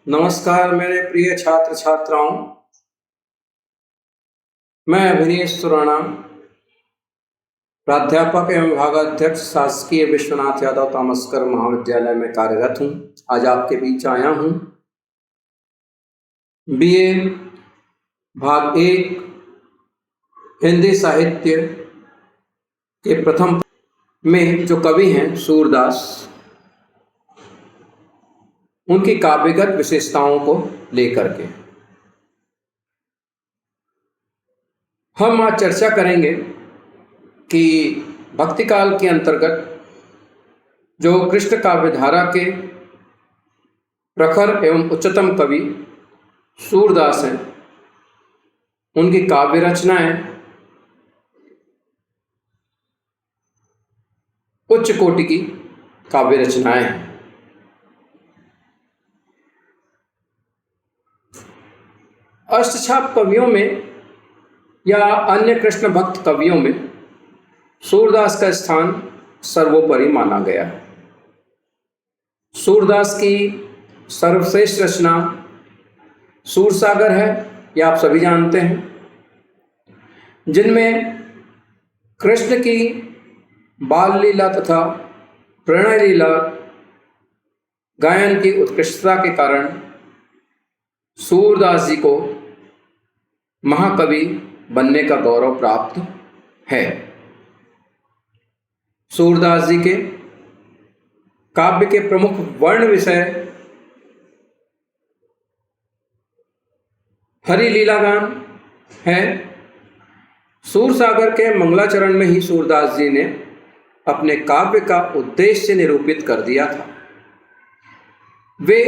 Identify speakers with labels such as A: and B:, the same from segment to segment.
A: नमस्कार मेरे प्रिय छात्र छात्राओं। मैं अभिनीश सुराणा, प्राध्यापक एवं विभागाध्यक्ष शासकीय विश्वनाथ यादव तामस्कर महाविद्यालय में कार्यरत हूँ। आज आपके बीच आया हूँ बीए भाग 1 हिंदी साहित्य के प्रथम में जो कवि हैं सूरदास, उनकी काव्यगत विशेषताओं को लेकर के हम आज चर्चा करेंगे कि भक्ति काल के अंतर्गत जो कृष्ण काव्यधारा के प्रखर एवं उच्चतम कवि सूरदास हैं, उनकी काव्य रचनाएं उच्च कोटि की काव्य रचनाएं हैं। अष्टछाप कवियों में या अन्य कृष्ण भक्त कवियों में सूरदास का स्थान सर्वोपरि माना गया है। सूरदास की सर्वश्रेष्ठ रचना सूरसागर है, यह आप सभी जानते हैं, जिनमें कृष्ण की बाल लीला तथा प्रणय लीला गायन की उत्कृष्टता के कारण सूरदास जी को महाकवि बनने का गौरव प्राप्त है। सूरदास जी के काव्य के प्रमुख वर्ण विषय हरि लीला गान है। सूरसागर के मंगलाचरण में ही सूरदास जी ने अपने काव्य का उद्देश्य निरूपित कर दिया था। वे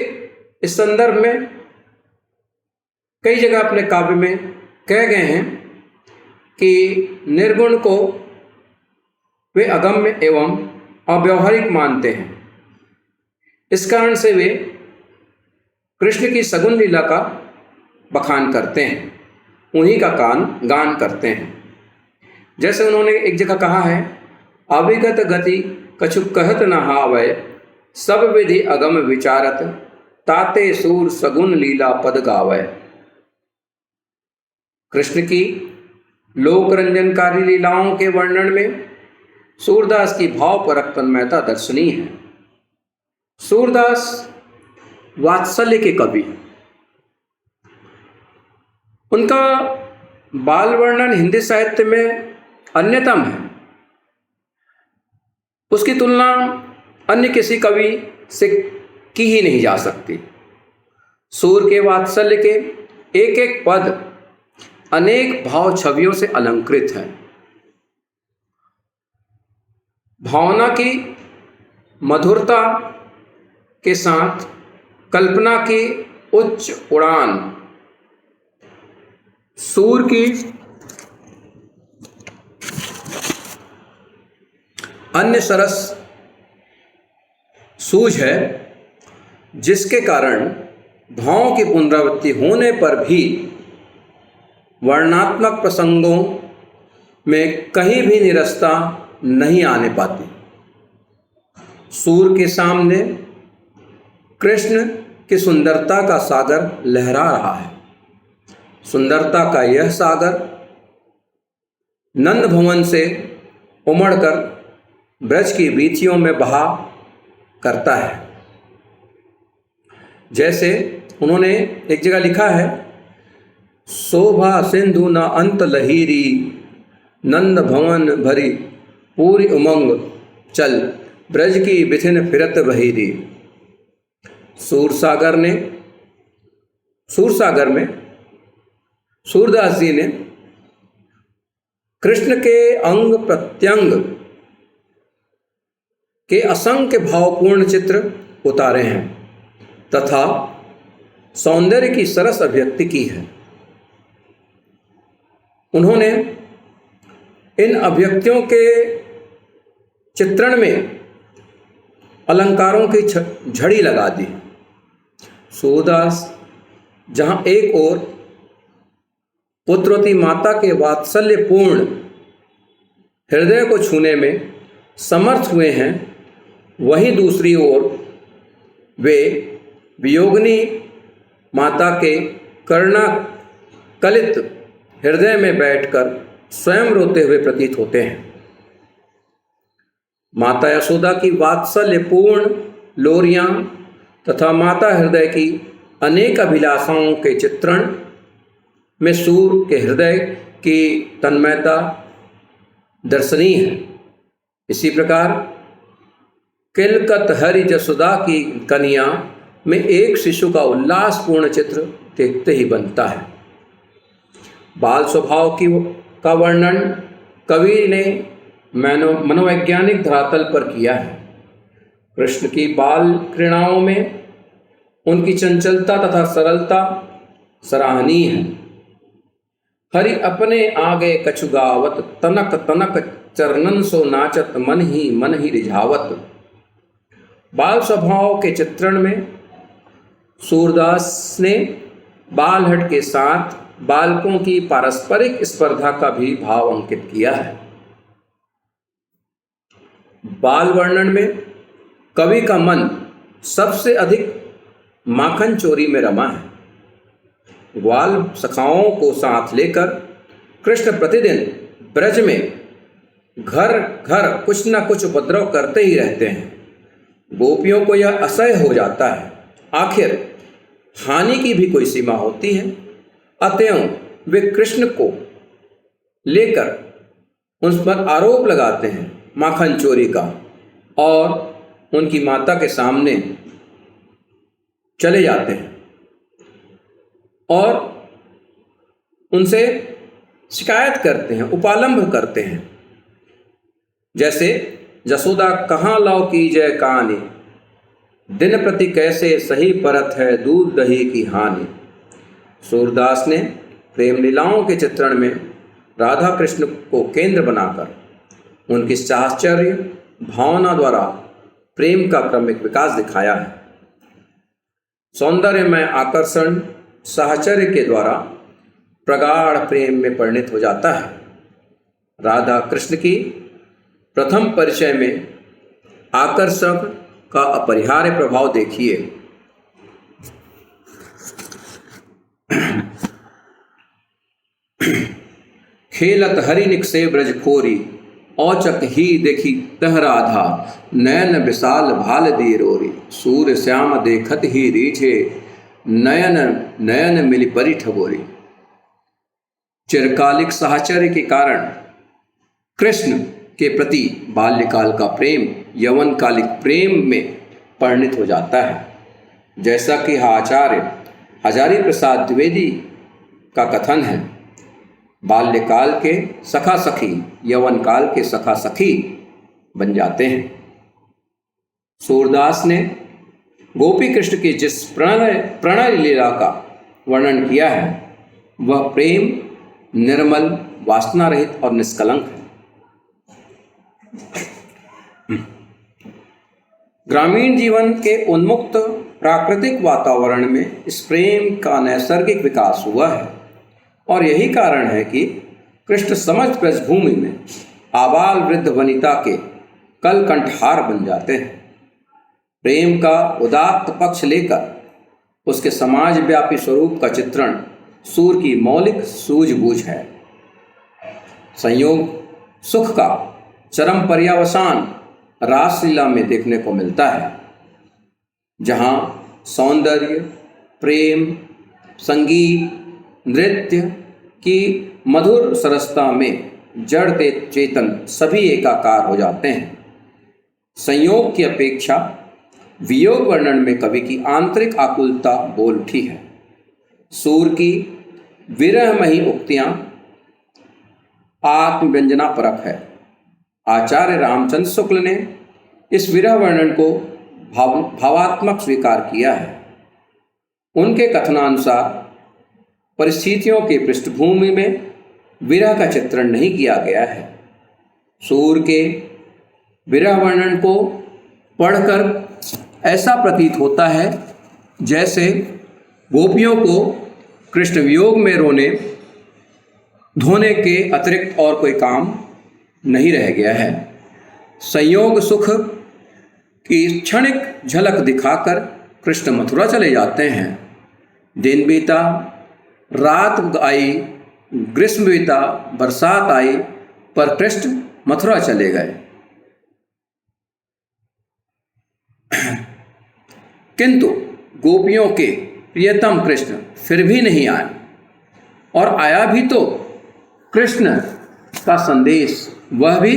A: इस संदर्भ में कई जगह अपने काव्य में कह गए हैं कि निर्गुण को वे अगम्य एवं अव्यावहारिक मानते हैं। इस कारण से वे कृष्ण की सगुण लीला का बखान करते हैं, उन्हीं का गान करते हैं। जैसे उन्होंने एक जगह कहा है, अविगत गति कछु कहत न हावै, सब विधि अगम विचारत, ताते सूर सगुण लीला पद गावै। कृष्ण की लोक रंजनकारी लीलाओं के वर्णन में सूरदास की भावपरक तन्मयता दर्शनीय है। सूरदास वात्सल्य के कवि, उनका बाल वर्णन हिंदी साहित्य में अन्यतम है। उसकी तुलना अन्य किसी कवि से की ही नहीं जा सकती। सूर के वात्सल्य के एक एक पद अनेक भाव छवियों से अलंकृत है। भावना की मधुरता के साथ कल्पना की उच्च उड़ान, सूर की अन्य सरस सूझ है, जिसके कारण भावों की पुनरावृत्ति होने पर भी वर्णात्मक प्रसंगों में कहीं भी निरस्ता नहीं आने पाती। सूर के सामने कृष्ण की सुंदरता का सागर लहरा रहा है। सुंदरता का यह सागर नंद भवन से उमड़कर ब्रज की वीथियों में बहा करता है। जैसे उन्होंने एक जगह लिखा है, शोभा सिंधु न अंत लहीरी, नंद भवन भरी पूरी उमंग, चल ब्रज की बिथिन फिरत बहीरी। सूरसागर में सूरदास जी ने कृष्ण के अंग प्रत्यंग के असंख्य भावपूर्ण चित्र उतारे हैं तथा सौंदर्य की सरस अभिव्यक्ति की है। उन्होंने इन अभिव्यक्तियों के चित्रण में अलंकारों की झड़ी लगा दी। सूरदास जहाँ एक ओर पुत्रवती माता के वात्सल्यपूर्ण हृदय को छूने में समर्थ हुए हैं, वहीं दूसरी ओर वे वियोगिनी माता के करुणा कलित हृदय में बैठकर स्वयं रोते हुए प्रतीत होते हैं। माता यशोदा की वात्सल्यपूर्ण लोरियां तथा माता हृदय की अनेक अभिलाषाओं के चित्रण में सूर के हृदय की तन्मयता दर्शनीय है। इसी प्रकार किलकत हरि जसोदा की कन्या में एक शिशु का उल्लासपूर्ण चित्र देखते ही बनता है। बाल स्वभाव का वर्णन कवि ने मनोवैज्ञानिक धरातल पर किया है। कृष्ण की बाल क्रीड़ाओं में उनकी चंचलता तथा सरलता सराहनीय है। हरि अपने आगे कछु गावत, तनक तनक चरणन सो नाचत, मन ही रिझावत। बाल स्वभाव के चित्रण में सूरदास ने बालहट के साथ बालकों की पारस्परिक स्पर्धा का भी भाव अंकित किया है। बाल वर्णन में कवि का मन सबसे अधिक माखन चोरी में रमा है। ग्वाल सखाओं को साथ लेकर कृष्ण प्रतिदिन ब्रज में घर घर कुछ न कुछ उपद्रव करते ही रहते हैं। गोपियों को यह असह्य हो जाता है। आखिर हानि की भी कोई सीमा होती है। अतएव वे कृष्ण को लेकर उन पर आरोप लगाते हैं माखन चोरी का और उनकी माता के सामने चले जाते हैं और उनसे शिकायत करते हैं, उपालंभ करते हैं। जैसे जसोदा कहाँ लाओ की जय कहानी, दिन प्रति कैसे सही परत है दूध दही की हानि। सूरदास ने प्रेम लीलाओं के चित्रण में राधा कृष्ण को केंद्र बनाकर उनकी साहचर्य भावना द्वारा प्रेम का क्रमिक विकास दिखाया है। सौंदर्य में आकर्षण साहचर्य के द्वारा प्रगाढ़ प्रेम में परिणत हो जाता है। राधा कृष्ण की प्रथम परिचय में आकर्षक का अपरिहार्य प्रभाव देखिए। खेलत हरि निकसे ब्रज खोरी, औचक ही देखी तह राधा, नयन विशाल भाल दिए रोरी। सूर्य श्याम देखत ही रीझे, नयन नयन मिली परी ठगोरी। चिरकालिक साहचर्य के कारण कृष्ण के प्रति बाल्यकाल का प्रेम यौवनकालिक प्रेम में परिणत हो जाता है। जैसा कि आचार्य हजारी प्रसाद द्विवेदी का कथन है, बाल्यकाल के सखा सखी यौवनकाल के सखा सखी बन जाते हैं। सूरदास ने गोपी कृष्ण की जिस प्रणय लीला का वर्णन किया है वह प्रेम निर्मल, वासना रहित और निष्कलंक है। ग्रामीण जीवन के उन्मुक्त प्राकृतिक वातावरण में इस प्रेम का नैसर्गिक विकास हुआ है और यही कारण है कि कृष्ण समस्त ब्रजभूमि में आबाल वृद्ध वनिता के कलकंठहार बन जाते हैं। प्रेम का उदात्त पक्ष लेकर उसके समाज व्यापी स्वरूप का चित्रण सूर की मौलिक सूझबूझ है। संयोग सुख का चरम पर्यावसान रासलीला में देखने को मिलता है, जहाँ सौंदर्य, प्रेम, संगीत, नृत्य की मधुर सरसता में जड़ चेतन सभी एकाकार हो जाते हैं। संयोग की अपेक्षा वियोग वर्णन में कवि की आंतरिक आकुलता बोल उठी है। सूर की विरहमयी उक्तियाँ आत्मव्यंजना परक है। आचार्य रामचंद्र शुक्ल ने इस विरह वर्णन को भावात्मक स्वीकार किया है। उनके कथनानुसार परिस्थितियों की पृष्ठभूमि में विरह का चित्रण नहीं किया गया है। सूर के विरह वर्णन को पढ़कर ऐसा प्रतीत होता है जैसे गोपियों को कृष्ण वियोग में रोने धोने के अतिरिक्त और कोई काम नहीं रह गया है। संयोग सुख की क्षणिक झलक दिखाकर कृष्ण मथुरा चले जाते हैं दिन बीता, रात आई, ग्रीष्म बीता, बरसात आई, पर कृष्ण मथुरा चले गए। किंतु गोपियों के प्रियतम कृष्ण फिर भी नहीं आए, और आया भी तो कृष्ण का संदेश, वह भी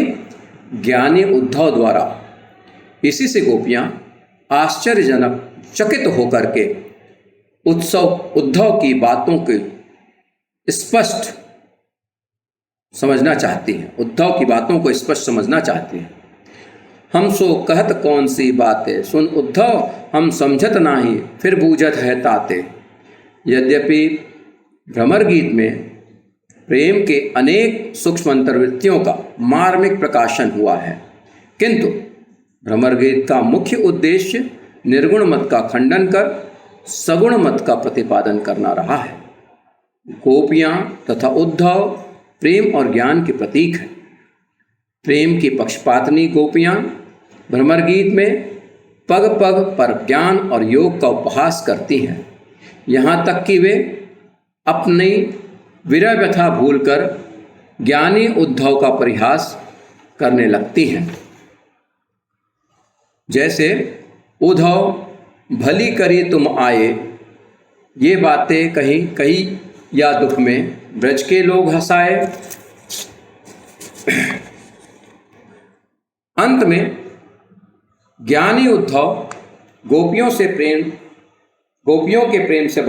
A: ज्ञानी उद्धव द्वारा। इसी से गोपियां आश्चर्यजनक चकित होकर के उद्धव की बातों के स्पष्ट समझना चाहती हैं, उद्धव की बातों को स्पष्ट समझना चाहती हैं। हम सो कहत कौन सी बातें, सुन उद्धव हम समझत नाही, फिर बूझत है ताते। यद्यपि भ्रमर गीत में प्रेम के अनेक सूक्ष्म अंतर्वृत्तियों का मार्मिक प्रकाशन हुआ है, किंतु भ्रमर गीत का मुख्य उद्देश्य निर्गुण मत का खंडन कर सगुण मत का प्रतिपादन करना रहा है। गोपियाँ तथा उद्धव प्रेम और ज्ञान के प्रतीक हैं। प्रेम की पक्षपातनी गोपियाँ भ्रमर गीत में पग पग पर ज्ञान और योग का उपहास करती हैं, यहाँ तक कि वे अपनी विरह व्यथा भूलकर ज्ञानी उद्धव का परिहास करने लगती हैं। जैसे उद्धव भली करी तुम आए, ये बातें कहीं कहीं या दुख में ब्रज के लोग हंसाए। अंत में ज्ञानी उद्धव गोपियों के प्रेम से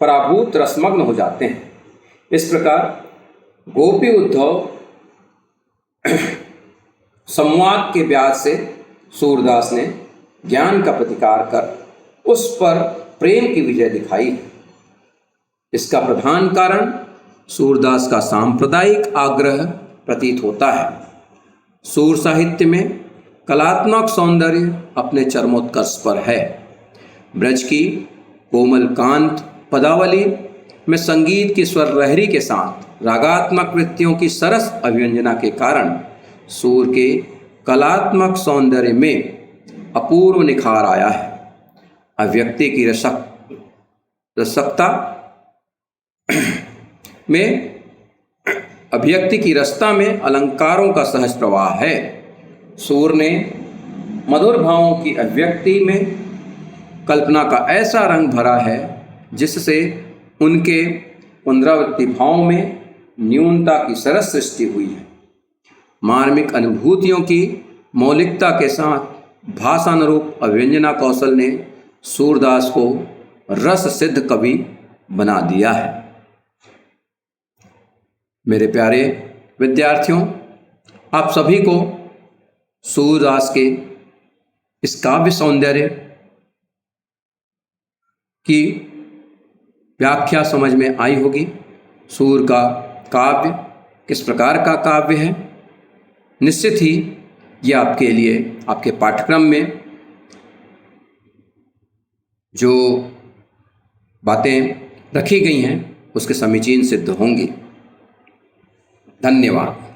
A: पराभूत रसमग्न हो जाते हैं। इस प्रकार गोपी उद्धव संवाद के ब्याज से सूरदास ने ज्ञान का प्रतिकार कर उस पर प्रेम की विजय दिखाई है। इसका प्रधान कारण सूरदास का सांप्रदायिक आग्रह प्रतीत होता है। सूर साहित्य में कलात्मक सौंदर्य अपने चरमोत्कर्ष पर है। ब्रज की कोमल कांत पदावली में संगीत की स्वर लहरी के साथ रागात्मक वृत्तियों की सरस अभिव्यंजना के कारण सूर के कलात्मक सौंदर्य में अपूर्व निखार आया है। अभिव्यक्ति की रसता में अलंकारों का सहज प्रवाह है। सूर ने मधुर भावों की अभिव्यक्ति में कल्पना का ऐसा रंग भरा है जिससे उनके पुनरावृत्ति भावों में न्यूनता की सरस सृष्टि हुई है। मार्मिक अनुभूतियों की मौलिकता के साथ भाषानुरूप अभिव्यंजना कौशल ने सूरदास को रस सिद्ध कवि बना दिया है। मेरे प्यारे विद्यार्थियों, आप सभी को सूरदास के इस काव्य सौंदर्य की व्याख्या समझ में आई होगी। सूर का काव्य किस प्रकार का काव्य है, निश्चित ही यह आपके लिए आपके पाठ्यक्रम में जो बातें रखी गई हैं उसके समीचीन सिद्ध होंगी। धन्यवाद।